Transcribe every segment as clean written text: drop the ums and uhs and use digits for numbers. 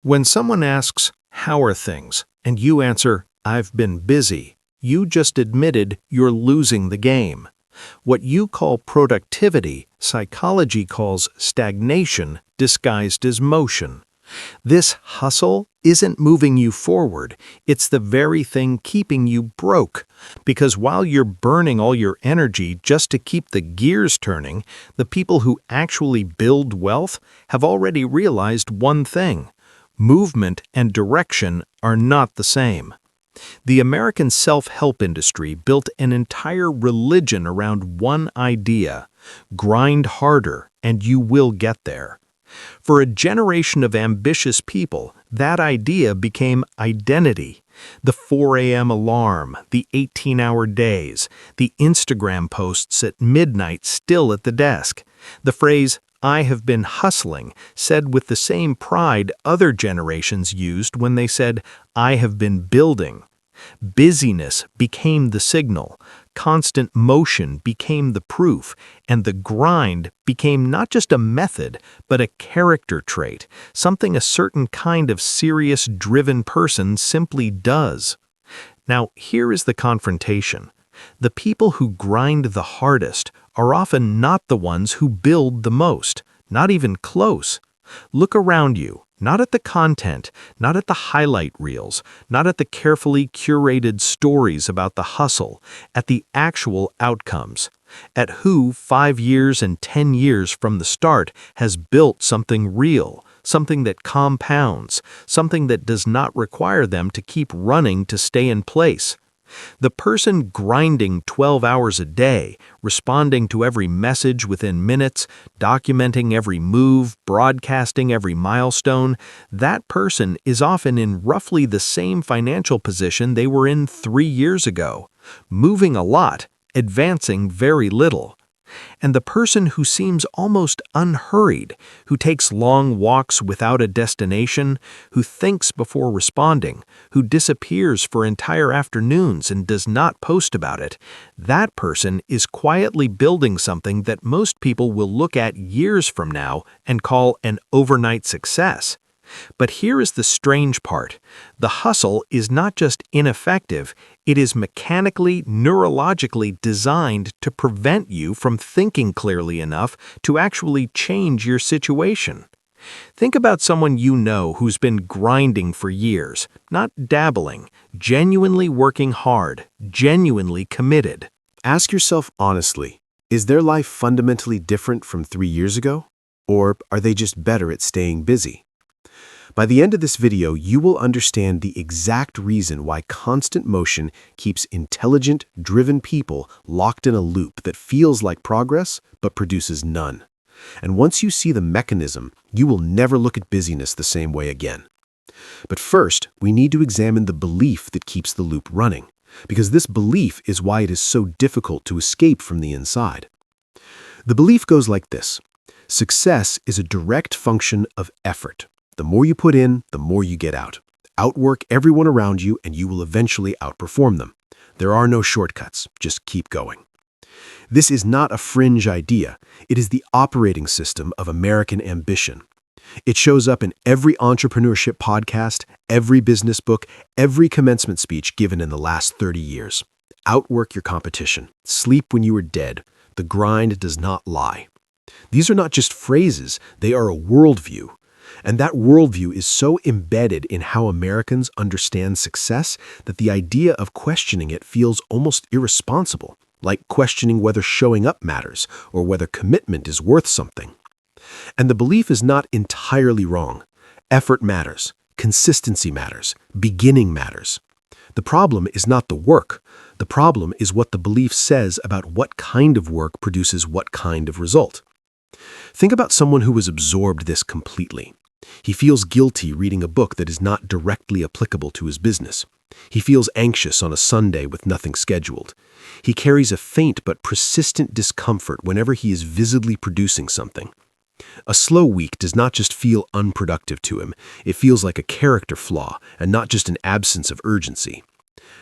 When someone asks, "How are things?" and you answer, "I've been busy," you just admitted you're losing the game. What you call productivity, psychology calls stagnation disguised as motion. This hustle isn't moving you forward, it's the very thing keeping you broke. Because while you're burning all your energy just to keep the gears turning, the people who actually build wealth have already realized one thing: movement and direction are not the same. The American self-help industry built an entire religion around one idea: grind harder and you will get there. For a generation of ambitious people, that idea became identity. The 4 a.m. alarm, the 18-hour days, the Instagram posts at midnight still at the desk. The phrase, "I have been hustling," said with the same pride other generations used when they said, "I have been building." Busyness became the signal, constant motion became the proof, and the grind became not just a method, but a character trait, something a certain kind of serious, driven person simply does. Now, here is the confrontation. The people who grind the hardest are often not the ones who build the most, not even close. Look around you. Not at the content, not at the highlight reels, not at the carefully curated stories about the hustle, at the actual outcomes. At who 5 years and 10 years from the start has built something real, something that compounds, something that does not require them to keep running to stay in place. The person grinding 12 hours a day, responding to every message within minutes, documenting every move, broadcasting every milestone, that person is often in roughly the same financial position they were in 3 years ago, moving a lot, advancing very little. And the person who seems almost unhurried, who takes long walks without a destination, who thinks before responding, who disappears for entire afternoons and does not post about it, that person is quietly building something that most people will look at years from now and call an overnight success. But here is the strange part. The hustle is not just ineffective, it is mechanically, neurologically designed to prevent you from thinking clearly enough to actually change your situation. Think about someone you know who's been grinding for years, not dabbling, genuinely working hard, genuinely committed. Ask yourself honestly, is their life fundamentally different from 3 years ago? Or are they just better at staying busy? By the end of this video, you will understand the exact reason why constant motion keeps intelligent, driven people locked in a loop that feels like progress but produces none. And once you see the mechanism, you will never look at busyness the same way again. But first, we need to examine the belief that keeps the loop running, because this belief is why it is so difficult to escape from the inside. The belief goes like this: success is a direct function of effort. The more you put in, the more you get out. Outwork everyone around you and you will eventually outperform them. There are no shortcuts, just keep going. This is not a fringe idea. It is the operating system of American ambition. It shows up in every entrepreneurship podcast, every business book, every commencement speech given in the last 30 years. Outwork your competition. Sleep when you are dead. The grind does not lie. These are not just phrases, they are a worldview. And that worldview is so embedded in how Americans understand success that the idea of questioning it feels almost irresponsible, like questioning whether showing up matters or whether commitment is worth something. And the belief is not entirely wrong. Effort matters, consistency matters, beginning matters. The problem is not the work. The problem is what the belief says about what kind of work produces what kind of result. Think about someone who has absorbed this completely. He feels guilty reading a book that is not directly applicable to his business. He feels anxious on a Sunday with nothing scheduled. He carries a faint but persistent discomfort whenever he is visibly producing something. A slow week does not just feel unproductive to him, it feels like a character flaw and not just an absence of urgency.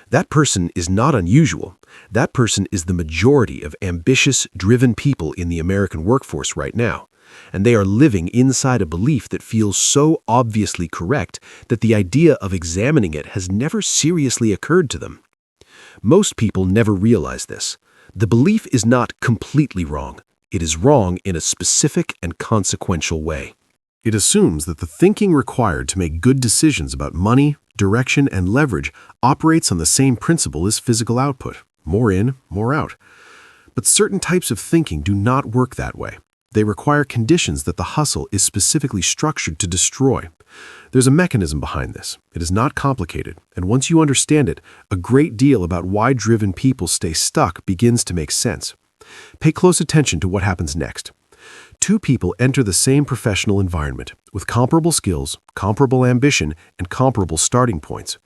That person is not unusual. That person is the majority of ambitious, driven people in the American workforce right now. and they are living inside a belief that feels so obviously correct that the idea of examining it has never seriously occurred to them. Most people never realize this. The belief is not completely wrong. It is wrong in a specific and consequential way. It assumes that the thinking required to make good decisions about money, direction, and leverage operates on the same principle as physical output: more in, more out. But certain types of thinking do not work that way. They require conditions that the hustle is specifically structured to destroy. There's a mechanism behind this. It is not complicated, and once you understand it, a great deal about why driven people stay stuck begins to make sense. Pay close attention to what happens next. Two people enter the same professional environment with comparable skills, comparable ambition, and comparable starting points.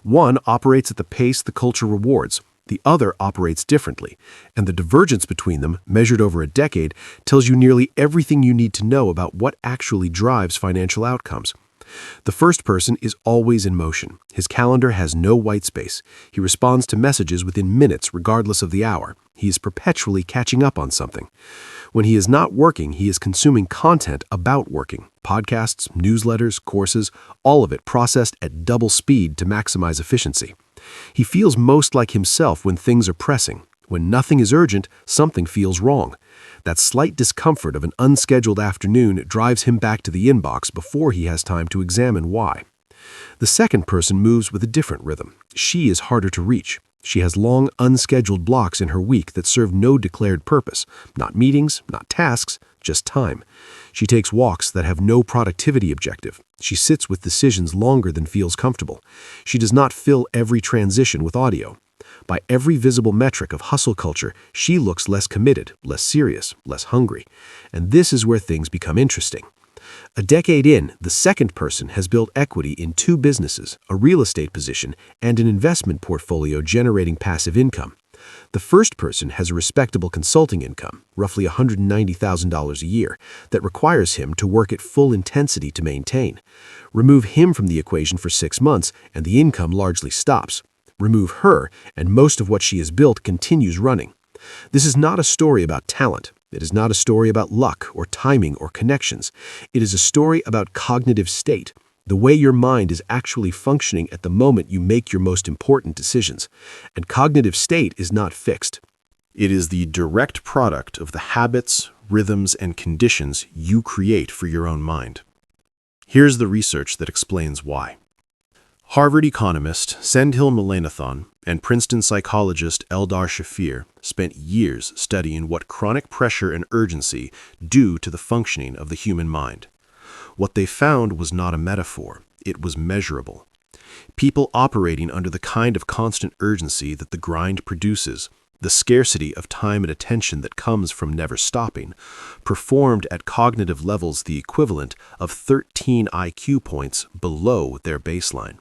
One operates at the pace the culture rewards. The other operates differently, and the divergence between them, measured over a decade, tells you nearly everything you need to know about what actually drives financial outcomes. The first person is always in motion. His calendar has no white space. He responds to messages within minutes, regardless of the hour. He is perpetually catching up on something. When he is not working, he is consuming content about working. Podcasts, newsletters, courses, all of it processed at double speed to maximize efficiency. He feels most like himself when things are pressing. When nothing is urgent, something feels wrong. That slight discomfort of an unscheduled afternoon drives him back to the inbox before he has time to examine why. The second person moves with a different rhythm. She is harder to reach. She has long, unscheduled blocks in her week that serve no declared purpose. Not meetings, not tasks, just time. She takes walks that have no productivity objective. She sits with decisions longer than feels comfortable. She does not fill every transition with audio. By every visible metric of hustle culture, she looks less committed, less serious, less hungry. And this is where things become interesting. A decade in, the second person has built equity in two businesses, a real estate position, and an investment portfolio generating passive income. The first person has a respectable consulting income, roughly $190,000 a year, that requires him to work at full intensity to maintain. Remove him from the equation for 6 months, and the income largely stops. Remove her, and most of what she has built continues running. This is not a story about talent. It is not a story about luck or timing or connections. It is a story about cognitive state, the way your mind is actually functioning at the moment you make your most important decisions. And cognitive state is not fixed. It is the direct product of the habits, rhythms, and conditions you create for your own mind. Here's the research that explains why. Harvard economist Sendhil Mullainathan and Princeton psychologist Eldar Shafir spent years studying what chronic pressure and urgency do to the functioning of the human mind. What they found was not a metaphor, it was measurable. People operating under the kind of constant urgency that the grind produces, the scarcity of time and attention that comes from never stopping, performed at cognitive levels the equivalent of 13 IQ points below their baseline.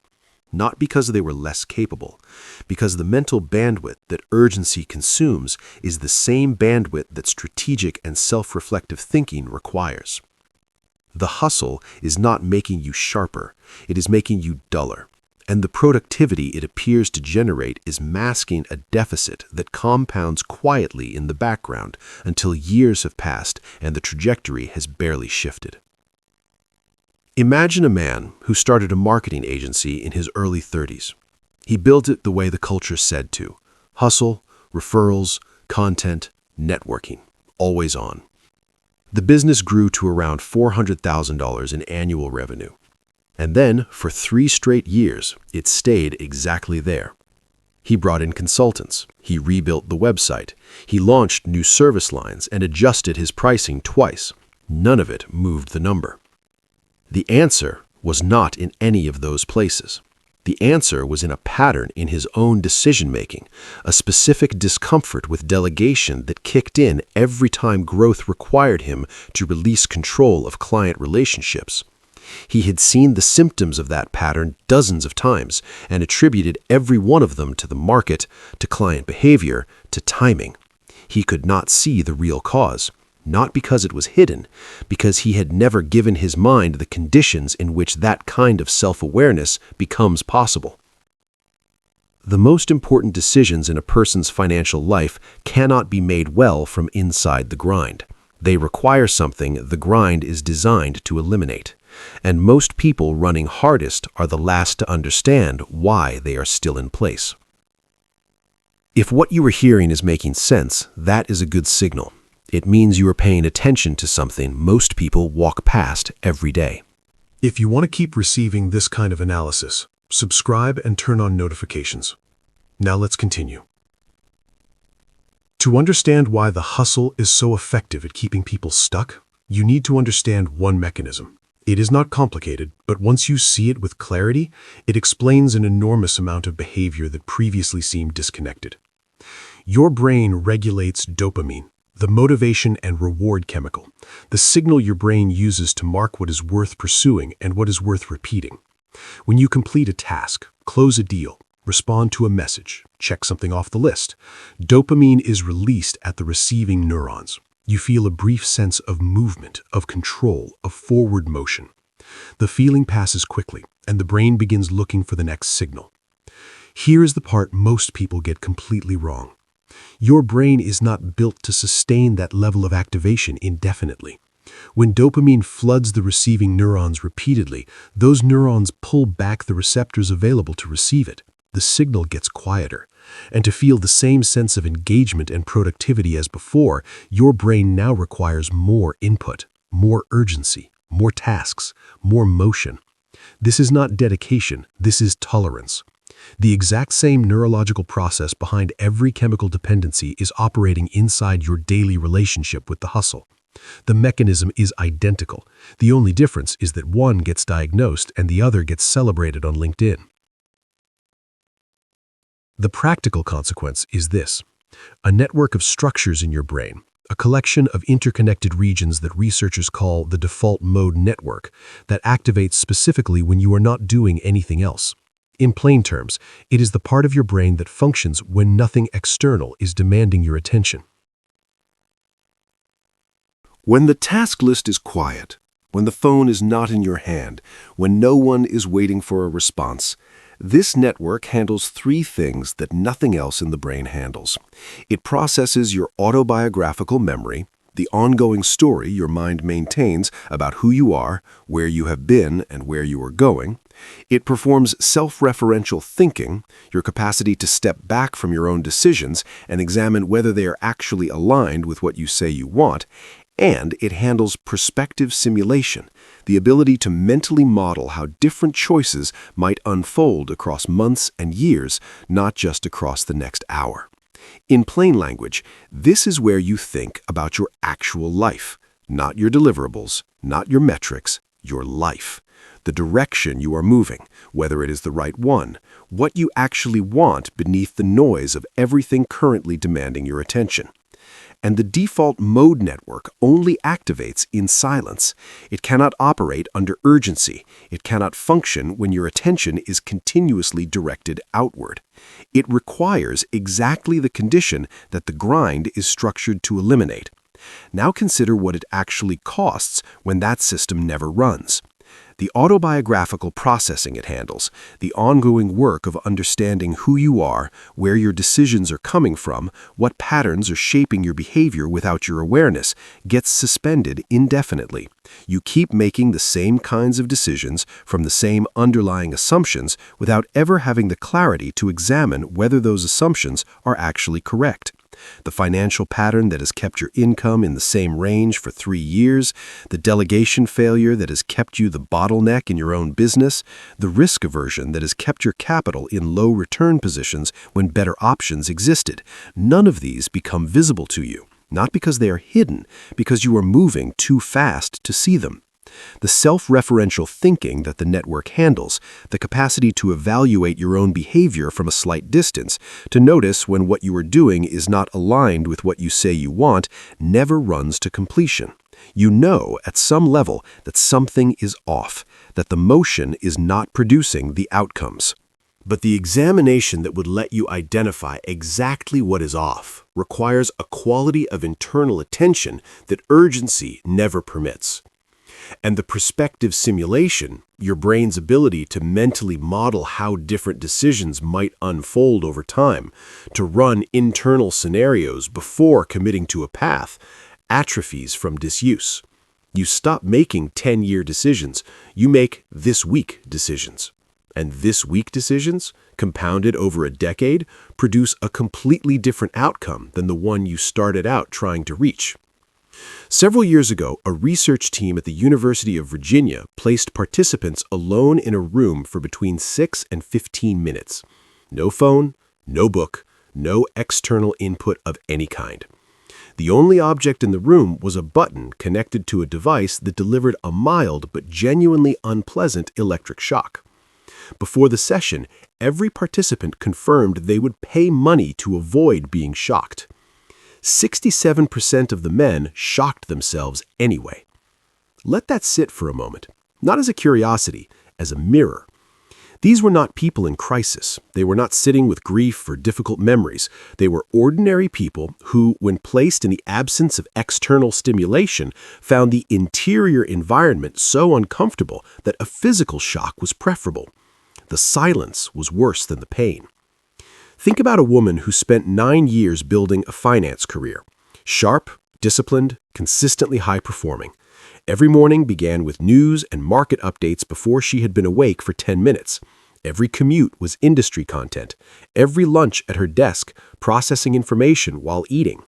Not because they were less capable, because the mental bandwidth that urgency consumes is the same bandwidth that strategic and self-reflective thinking requires. The hustle is not making you sharper, it is making you duller, and the productivity it appears to generate is masking a deficit that compounds quietly in the background until years have passed and the trajectory has barely shifted. Imagine a man who started a marketing agency in his early 30s. He built it the way the culture said to: hustle, referrals, content, networking, always on. The business grew to around $400,000 in annual revenue. And then, for 3 straight years, it stayed exactly there. He brought in consultants. He rebuilt the website. He launched new service lines and adjusted his pricing twice. None of it moved the number. The answer was not in any of those places. The answer was in a pattern in his own decision-making, a specific discomfort with delegation that kicked in every time growth required him to release control of client relationships. He had seen the symptoms of that pattern dozens of times and attributed every one of them to the market, to client behavior, to timing. He could not see the real cause. Not because it was hidden, because he had never given his mind the conditions in which that kind of self-awareness becomes possible. The most important decisions in a person's financial life cannot be made well from inside the grind. They require something the grind is designed to eliminate. And most people running hardest are the last to understand why they are still in place. If what you are hearing is making sense, that is a good signal. It means you are paying attention to something most people walk past every day. If you want to keep receiving this kind of analysis, subscribe and turn on notifications. Now let's continue. To understand why the hustle is so effective at keeping people stuck, you need to understand one mechanism. It is not complicated, but once you see it with clarity, it explains an enormous amount of behavior that previously seemed disconnected. Your brain regulates dopamine, the motivation and reward chemical, the signal your brain uses to mark what is worth pursuing and what is worth repeating. When you complete a task, close a deal, respond to a message, check something off the list, dopamine is released at the receiving neurons. You feel a brief sense of movement, of control, of forward motion. The feeling passes quickly, and the brain begins looking for the next signal. Here is the part most people get completely wrong. Your brain is not built to sustain that level of activation indefinitely. When dopamine floods the receiving neurons repeatedly, those neurons pull back the receptors available to receive it. The signal gets quieter. And to feel the same sense of engagement and productivity as before, your brain now requires more input, more urgency, more tasks, more motion. This is not dedication, this is tolerance. The exact same neurological process behind every chemical dependency is operating inside your daily relationship with the hustle. The mechanism is identical. The only difference is that one gets diagnosed and the other gets celebrated on LinkedIn. The practical consequence is this: a network of structures in your brain, a collection of interconnected regions that researchers call the default mode network, that activates specifically when you are not doing anything else. In plain terms, it is the part of your brain that functions when nothing external is demanding your attention. When the task list is quiet, when the phone is not in your hand, when no one is waiting for a response, this network handles three things that nothing else in the brain handles. It processes your autobiographical memory, the ongoing story your mind maintains about who you are, where you have been, and where you are going. It performs self-referential thinking, your capacity to step back from your own decisions and examine whether they are actually aligned with what you say you want. And it handles perspective simulation, the ability to mentally model how different choices might unfold across months and years, not just across the next hour. In plain language, this is where you think about your actual life, not your deliverables, not your metrics, your life. The direction you are moving, whether it is the right one, what you actually want beneath the noise of everything currently demanding your attention. And the default mode network only activates in silence. It cannot operate under urgency. It cannot function when your attention is continuously directed outward. It requires exactly the condition that the grind is structured to eliminate. Now consider what it actually costs when that system never runs. The autobiographical processing it handles, the ongoing work of understanding who you are, where your decisions are coming from, what patterns are shaping your behavior without your awareness, gets suspended indefinitely. You keep making the same kinds of decisions from the same underlying assumptions without ever having the clarity to examine whether those assumptions are actually correct. The financial pattern that has kept your income in the same range for 3 years, the delegation failure that has kept you the bottleneck in your own business, the risk aversion that has kept your capital in low return positions when better options existed. None of these become visible to you, not because they are hidden, because you are moving too fast to see them. The self-referential thinking that the network handles, the capacity to evaluate your own behavior from a slight distance, to notice when what you are doing is not aligned with what you say you want, never runs to completion. You know at some level that something is off, that the motion is not producing the outcomes. But the examination that would let you identify exactly what is off requires a quality of internal attention that urgency never permits. And the perspective simulation, your brain's ability to mentally model how different decisions might unfold over time, to run internal scenarios before committing to a path, atrophies from disuse. You stop making 10-year decisions. You make this-week decisions. And this-week decisions, compounded over a decade, produce a completely different outcome than the one you started out trying to reach. Several years ago, a research team at the University of Virginia placed participants alone in a room for between 6 and 15 minutes. No phone, no book, no external input of any kind. The only object in the room was a button connected to a device that delivered a mild but genuinely unpleasant electric shock. Before the session, every participant confirmed they would pay money to avoid being shocked. 67% of the men shocked themselves anyway. Let that sit for a moment, not as a curiosity, as a mirror. These were not people in crisis. They were not sitting with grief or difficult memories. They were ordinary people who, when placed in the absence of external stimulation, found the interior environment so uncomfortable that a physical shock was preferable. The silence was worse than the pain. Think about a woman who spent 9 years building a finance career. Sharp, disciplined, consistently high-performing. Every morning began with news and market updates before she had been awake for 10 minutes. Every commute was industry content. Every lunch at her desk, processing information while eating.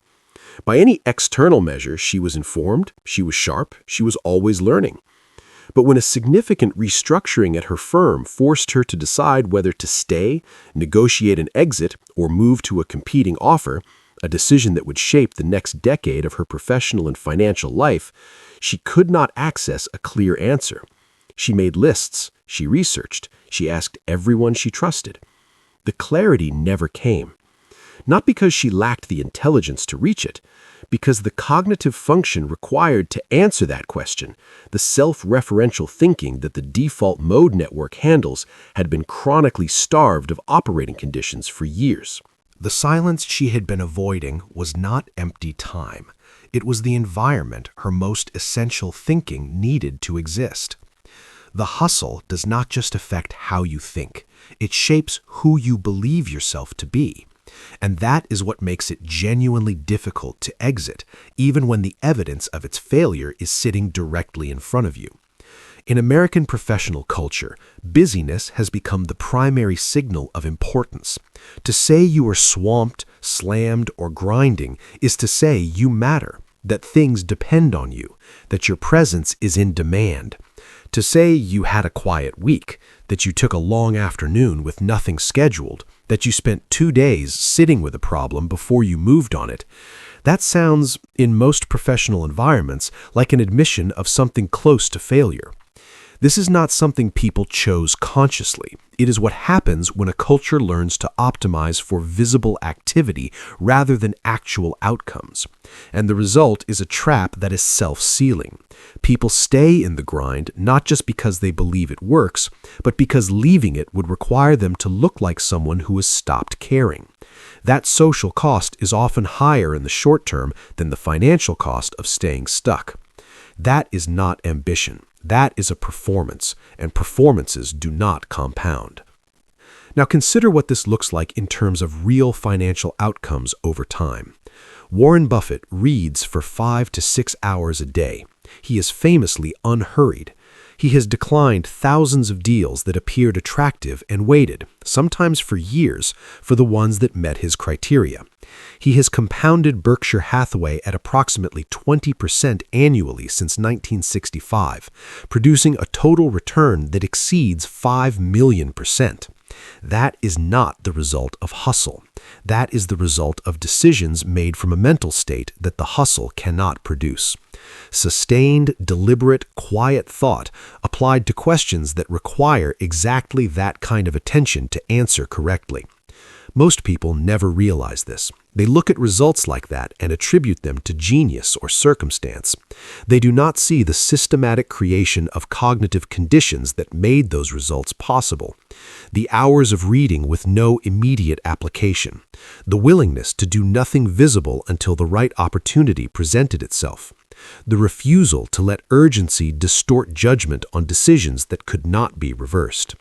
By any external measure, she was informed, she was sharp, she was always learning. But when a significant restructuring at her firm forced her to decide whether to stay, negotiate an exit, or move to a competing offer, a decision that would shape the next decade of her professional and financial life, she could not access a clear answer. She made lists, she researched, she asked everyone she trusted. The clarity never came. Not because she lacked the intelligence to reach it, because the cognitive function required to answer that question, the self-referential thinking that the default mode network handles, had been chronically starved of operating conditions for years. The silence she had been avoiding was not empty time. It was the environment her most essential thinking needed to exist. The hustle does not just affect how you think. It shapes who you believe yourself to be. And that is what makes it genuinely difficult to exit, even when the evidence of its failure is sitting directly in front of you. In American professional culture, busyness has become the primary signal of importance. To say you are swamped, slammed, or grinding is to say you matter, that things depend on you, that your presence is in demand. To say you had a quiet week, that you took a long afternoon with nothing scheduled, that you spent 2 days sitting with a problem before you moved on it, that sounds, in most professional environments, like an admission of something close to failure. This is not something people chose consciously. It is what happens when a culture learns to optimize for visible activity rather than actual outcomes. And the result is a trap that is self-sealing. People stay in the grind not just because they believe it works, but because leaving it would require them to look like someone who has stopped caring. That social cost is often higher in the short term than the financial cost of staying stuck. That is not ambition. That is a performance, and performances do not compound. Now consider what this looks like in terms of real financial outcomes over time. Warren Buffett reads for 5 to 6 hours a day. He is famously unhurried. He has declined thousands of deals that appeared attractive and waited, sometimes for years, for the ones that met his criteria. He has compounded Berkshire Hathaway at approximately 20% annually since 1965, producing a total return that exceeds 5 million%. That is not the result of hustle. That is the result of decisions made from a mental state that the hustle cannot produce. Sustained, deliberate, quiet thought applied to questions that require exactly that kind of attention to answer correctly. Most people never realize this. They look at results like that and attribute them to genius or circumstance. They do not see the systematic creation of cognitive conditions that made those results possible. The hours of reading with no immediate application. The willingness to do nothing visible until the right opportunity presented itself. The refusal to let urgency distort judgment on decisions that could not be reversed.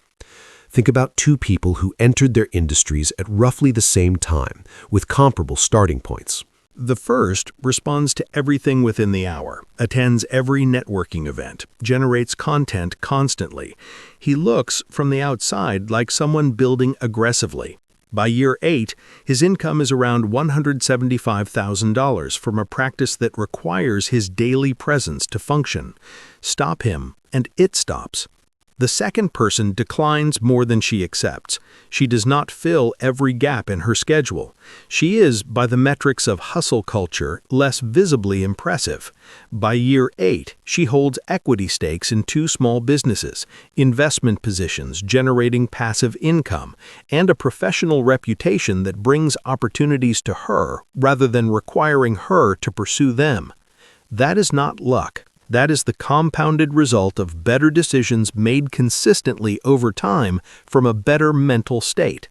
Think about 2 people who entered their industries at roughly the same time, with comparable starting points. The first responds to everything within the hour, attends every networking event, generates content constantly. He looks, from the outside, like someone building aggressively. By year 8, his income is around $175,000 from a practice that requires his daily presence to function. Stop him, and it stops. The second person declines more than she accepts. She does not fill every gap in her schedule. She is, by the metrics of hustle culture, less visibly impressive. By year 8, she holds equity stakes in 2 small businesses, investment positions generating passive income, and a professional reputation that brings opportunities to her rather than requiring her to pursue them. That is not luck. That is the compounded result of better decisions made consistently over time from a better mental state.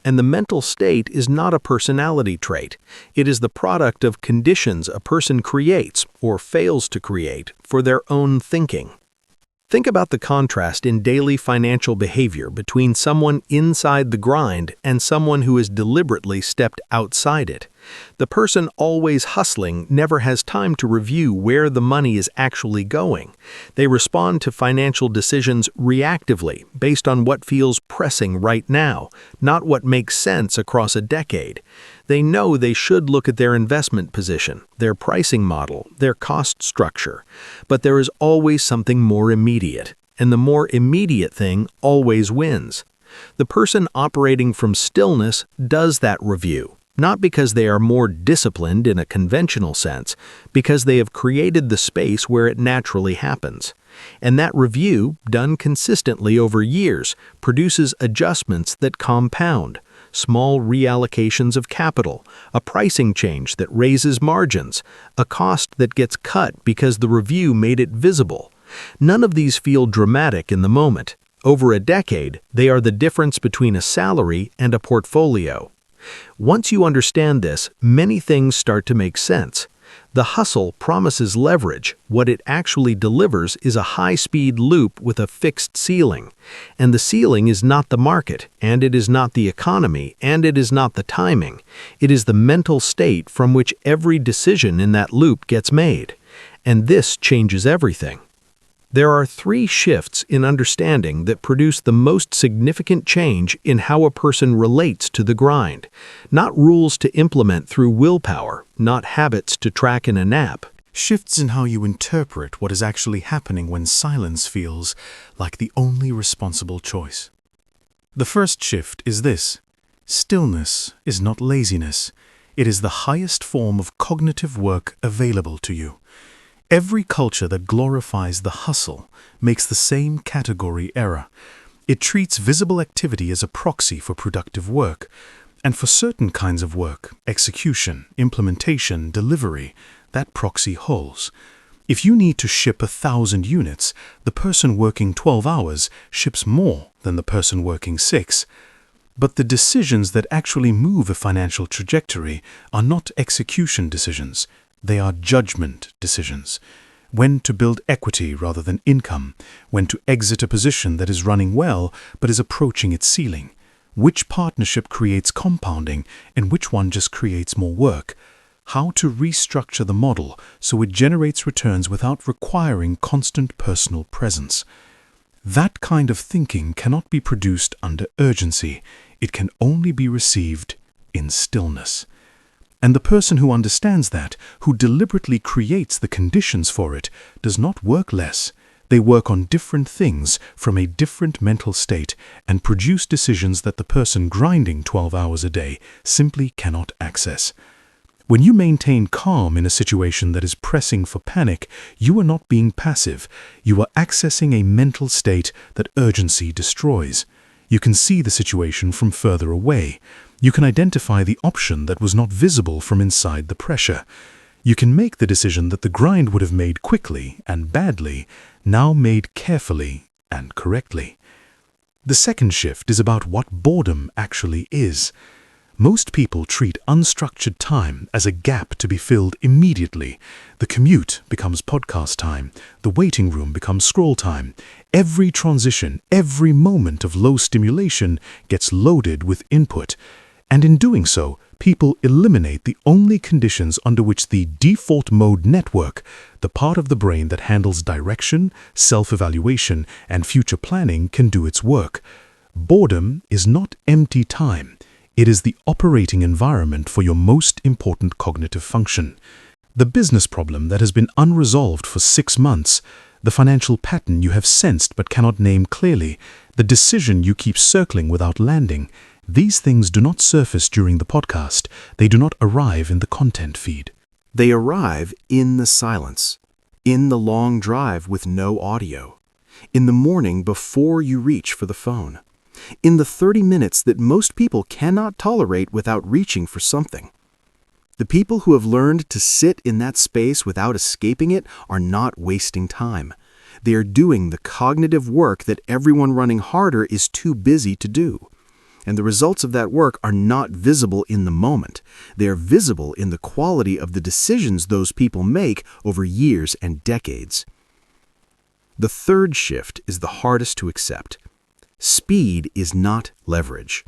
And the mental state is not a personality trait. It is the product of conditions a person creates, or fails to create, for their own thinking. Think about the contrast in daily financial behavior between someone inside the grind and someone who has deliberately stepped outside it. The person always hustling never has time to review where the money is actually going. They respond to financial decisions reactively, based on what feels pressing right now, not what makes sense across a decade. They know they should look at their investment position, their pricing model, their cost structure. But there is always something more immediate, and the more immediate thing always wins. The person operating from stillness does that review. Not because they are more disciplined in a conventional sense, because they have created the space where it naturally happens. And that review, done consistently over years, produces adjustments that compound, small reallocations of capital, a pricing change that raises margins, a cost that gets cut because the review made it visible. None of these feel dramatic in the moment. Over a decade, they are the difference between a salary and a portfolio. Once you understand this, many things start to make sense. The hustle promises leverage. What it actually delivers is a high-speed loop with a fixed ceiling. And the ceiling is not the market, and it is not the economy, and it is not the timing. It is the mental state from which every decision in that loop gets made. And this changes everything. There are 3 shifts in understanding that produce the most significant change in how a person relates to the grind. Not rules to implement through willpower, not habits to track in a nap. Shifts in how you interpret what is actually happening when silence feels like the only responsible choice. The first shift is this: stillness is not laziness. It is the highest form of cognitive work available to you. Every culture that glorifies the hustle makes the same category error. It treats visible activity as a proxy for productive work, and for certain kinds of work, execution, implementation, delivery, that proxy holds. If you need to ship 1,000 units, the person working 12 hours ships more than the person working 6. But the decisions that actually move a financial trajectory are not execution decisions. They are judgment decisions. When to build equity rather than income. When to exit a position that is running well but is approaching its ceiling. Which partnership creates compounding and which one just creates more work. How to restructure the model so it generates returns without requiring constant personal presence. That kind of thinking cannot be produced under urgency. It can only be received in stillness. And the person who understands that, who deliberately creates the conditions for it, does not work less. They work on different things from a different mental state and produce decisions that the person grinding 12 hours a day simply cannot access. When you maintain calm in a situation that is pressing for panic, you are not being passive. You are accessing a mental state that urgency destroys. You can see the situation from further away. You can identify the option that was not visible from inside the pressure. You can make the decision that the grind would have made quickly and badly, now made carefully and correctly. The second shift is about what boredom actually is. Most people treat unstructured time as a gap to be filled immediately. The commute becomes podcast time. The waiting room becomes scroll time. Every transition, every moment of low stimulation gets loaded with input. And in doing so, people eliminate the only conditions under which the default mode network, the part of the brain that handles direction, self-evaluation, and future planning, can do its work. Boredom is not empty time. It is the operating environment for your most important cognitive function. The business problem that has been unresolved for 6 months, the financial pattern you have sensed but cannot name clearly, the decision you keep circling without landing, these things do not surface during the podcast. They do not arrive in the content feed. They arrive in the silence, in the long drive with no audio, in the morning before you reach for the phone, in the 30 minutes that most people cannot tolerate without reaching for something. The people who have learned to sit in that space without escaping it are not wasting time. They are doing the cognitive work that everyone running harder is too busy to do. And the results of that work are not visible in the moment. They are visible in the quality of the decisions those people make over years and decades. The third shift is the hardest to accept. Speed is not leverage.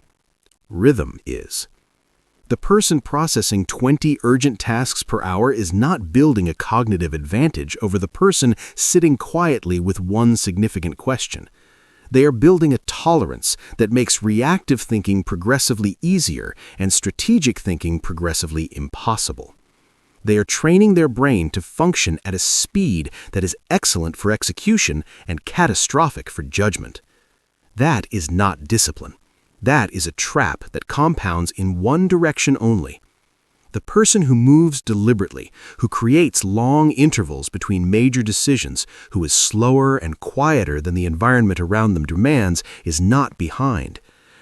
Rhythm is. The person processing 20 urgent tasks per hour is not building a cognitive advantage over the person sitting quietly with one significant question. They are building a tolerance that makes reactive thinking progressively easier and strategic thinking progressively impossible. They are training their brain to function at a speed that is excellent for execution and catastrophic for judgment. That is not discipline. That is a trap that compounds in one direction only. The person who moves deliberately, who creates long intervals between major decisions, who is slower and quieter than the environment around them demands, is not behind.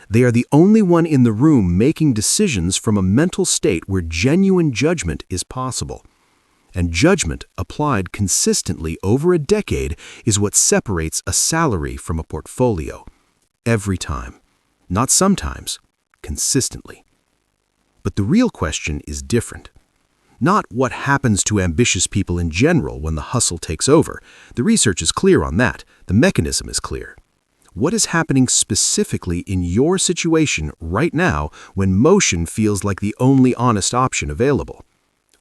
They are the only one in the room making decisions from a mental state where genuine judgment is possible. And judgment applied consistently over a decade is what separates a salary from a portfolio. Every time. Not sometimes. Consistently. But the real question is different. Not what happens to ambitious people in general when the hustle takes over. The research is clear on that. The mechanism is clear. What is happening specifically in your situation right now when motion feels like the only honest option available?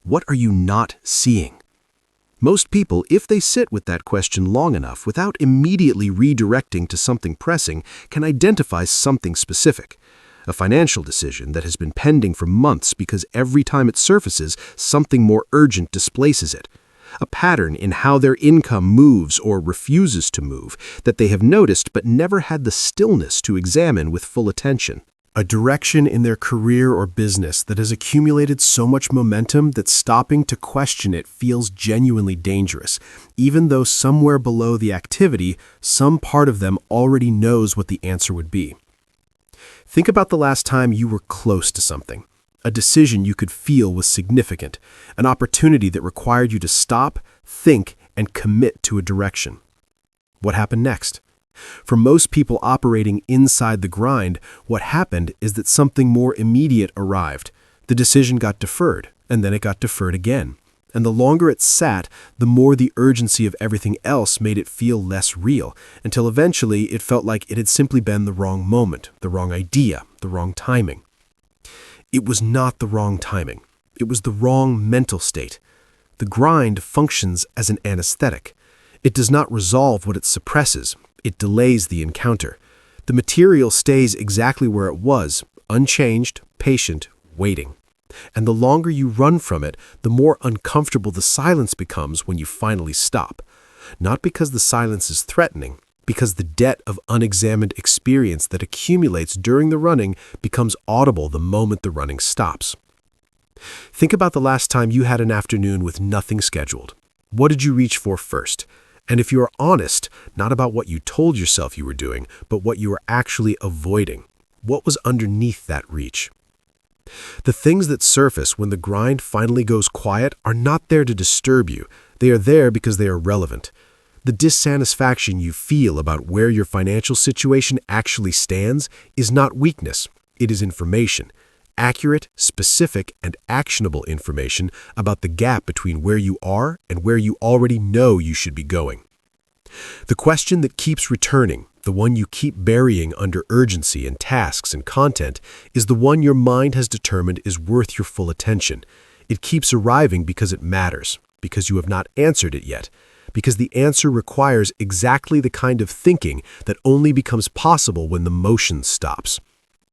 What are you not seeing? Most people, if they sit with that question long enough without immediately redirecting to something pressing, can identify something specific. A financial decision that has been pending for months because every time it surfaces, something more urgent displaces it. A pattern in how their income moves or refuses to move that they have noticed but never had the stillness to examine with full attention. A direction in their career or business that has accumulated so much momentum that stopping to question it feels genuinely dangerous, even though somewhere below the activity, some part of them already knows what the answer would be. Think about the last time you were close to something. A decision you could feel was significant, an opportunity that required you to stop, think, and commit to a direction. What happened next? For most people operating inside the grind, what happened is that something more immediate arrived. The decision got deferred, and then it got deferred again. And the longer it sat, the more the urgency of everything else made it feel less real, until eventually it felt like it had simply been the wrong moment, the wrong idea, the wrong timing. It was not the wrong timing. It was the wrong mental state. The grind functions as an anesthetic. It does not resolve what it suppresses. It delays the encounter. The material stays exactly where it was, unchanged, patient, waiting. And the longer you run from it, the more uncomfortable the silence becomes when you finally stop. Not because the silence is threatening, because the debt of unexamined experience that accumulates during the running becomes audible the moment the running stops. Think about the last time you had an afternoon with nothing scheduled. What did you reach for first? And if you are honest, not about what you told yourself you were doing, but what you were actually avoiding, what was underneath that reach? The things that surface when the grind finally goes quiet are not there to disturb you. They are there because they are relevant. The dissatisfaction you feel about where your financial situation actually stands is not weakness. It is information. Accurate, specific, and actionable information about the gap between where you are and where you already know you should be going. The question that keeps returning, the one you keep burying under urgency and tasks and content, is the one your mind has determined is worth your full attention. It keeps arriving because it matters, because you have not answered it yet, because the answer requires exactly the kind of thinking that only becomes possible when the motion stops.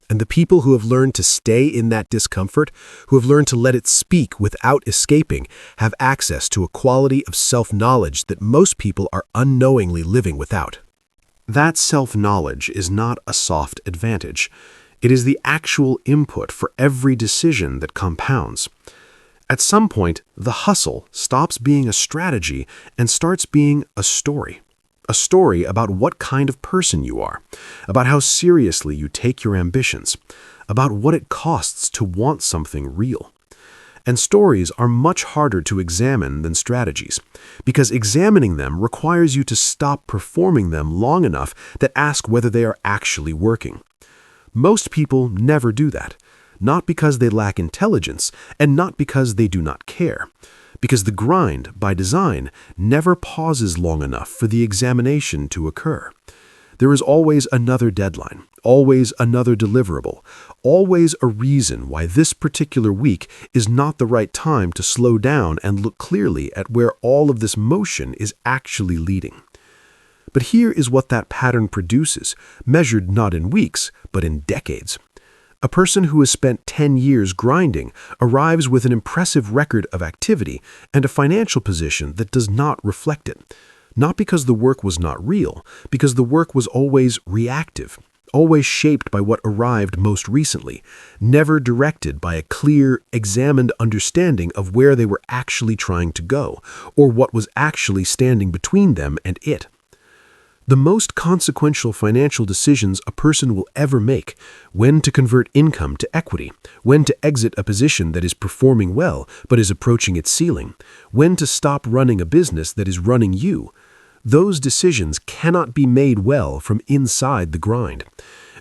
And the people who have learned to stay in that discomfort, who have learned to let it speak without escaping, have access to a quality of self-knowledge that most people are unknowingly living without. That self-knowledge is not a soft advantage. It is the actual input for every decision that compounds. At some point, the hustle stops being a strategy and starts being a story. A story about what kind of person you are, about how seriously you take your ambitions, about what it costs to want something real. And stories are much harder to examine than strategies, because examining them requires you to stop performing them long enough that ask whether they are actually working. Most people never do that. Not because they lack intelligence, and not because they do not care. Because the grind, by design, never pauses long enough for the examination to occur. There is always another deadline, always another deliverable, always a reason why this particular week is not the right time to slow down and look clearly at where all of this motion is actually leading. But here is what that pattern produces, measured not in weeks, but in decades. A person who has spent 10 years grinding arrives with an impressive record of activity and a financial position that does not reflect it. Not because the work was not real, because the work was always reactive, always shaped by what arrived most recently, never directed by a clear, examined understanding of where they were actually trying to go, or what was actually standing between them and it. The most consequential financial decisions a person will ever make, when to convert income to equity, when to exit a position that is performing well but is approaching its ceiling, when to stop running a business that is running you, those decisions cannot be made well from inside the grind.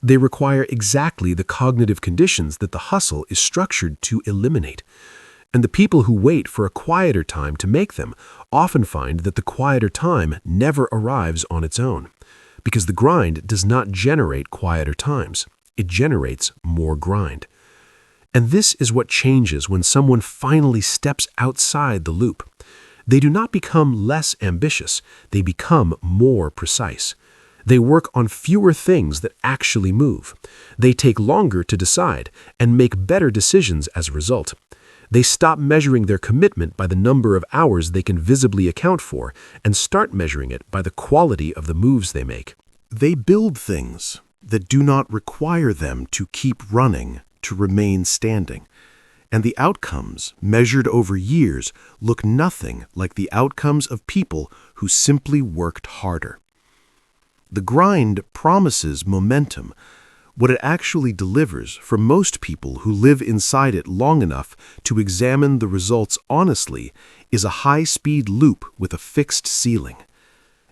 They require exactly the cognitive conditions that the hustle is structured to eliminate. And the people who wait for a quieter time to make them often find that the quieter time never arrives on its own, because the grind does not generate quieter times. It generates more grind. And this is what changes when someone finally steps outside the loop. They do not become less ambitious, they become more precise. They work on fewer things that actually move. They take longer to decide and make better decisions as a result. They stop measuring their commitment by the number of hours they can visibly account for and start measuring it by the quality of the moves they make. They build things that do not require them to keep running, to remain standing. And the outcomes, measured over years, look nothing like the outcomes of people who simply worked harder. The grind promises momentum. What it actually delivers for most people who live inside it long enough to examine the results honestly is a high-speed loop with a fixed ceiling.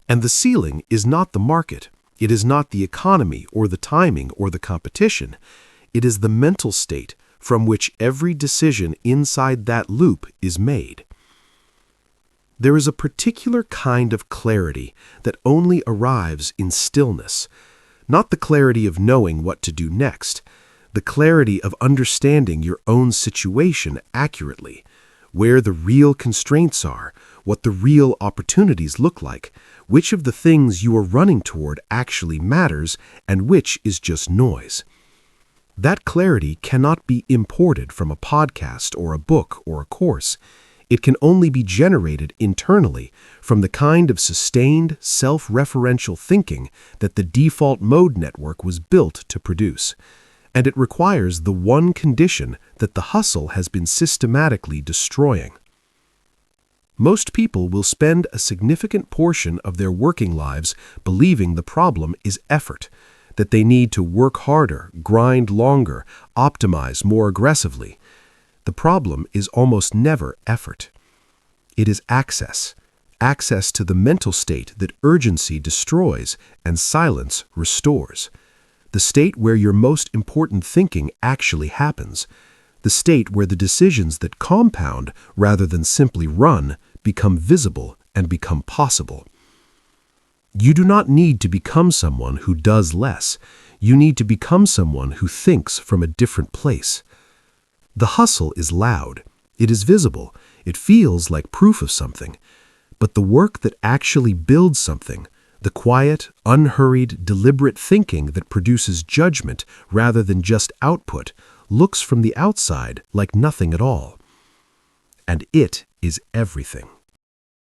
And the ceiling is not the market. It is not the economy or the timing or the competition. It is the mental state from which every decision inside that loop is made. There is a particular kind of clarity that only arrives in stillness. Not the clarity of knowing what to do next, the clarity of understanding your own situation accurately, where the real constraints are, what the real opportunities look like, which of the things you are running toward actually matters, and which is just noise. That clarity cannot be imported from a podcast or a book or a course. It can only be generated internally from the kind of sustained, self-referential thinking that the default mode network was built to produce. And it requires the one condition that the hustle has been systematically destroying. Most people will spend a significant portion of their working lives believing the problem is effort, that they need to work harder, grind longer, optimize more aggressively. The problem is almost never effort. It is access to the mental state that urgency destroys and silence restores. The state where your most important thinking actually happens. The state where the decisions that compound rather than simply run become visible and become possible. You do not need to become someone who does less. You need to become someone who thinks from a different place. The hustle is loud. It is visible. It feels like proof of something. But the work that actually builds something, the quiet, unhurried, deliberate thinking that produces judgment rather than just output, looks from the outside like nothing at all. And it is everything.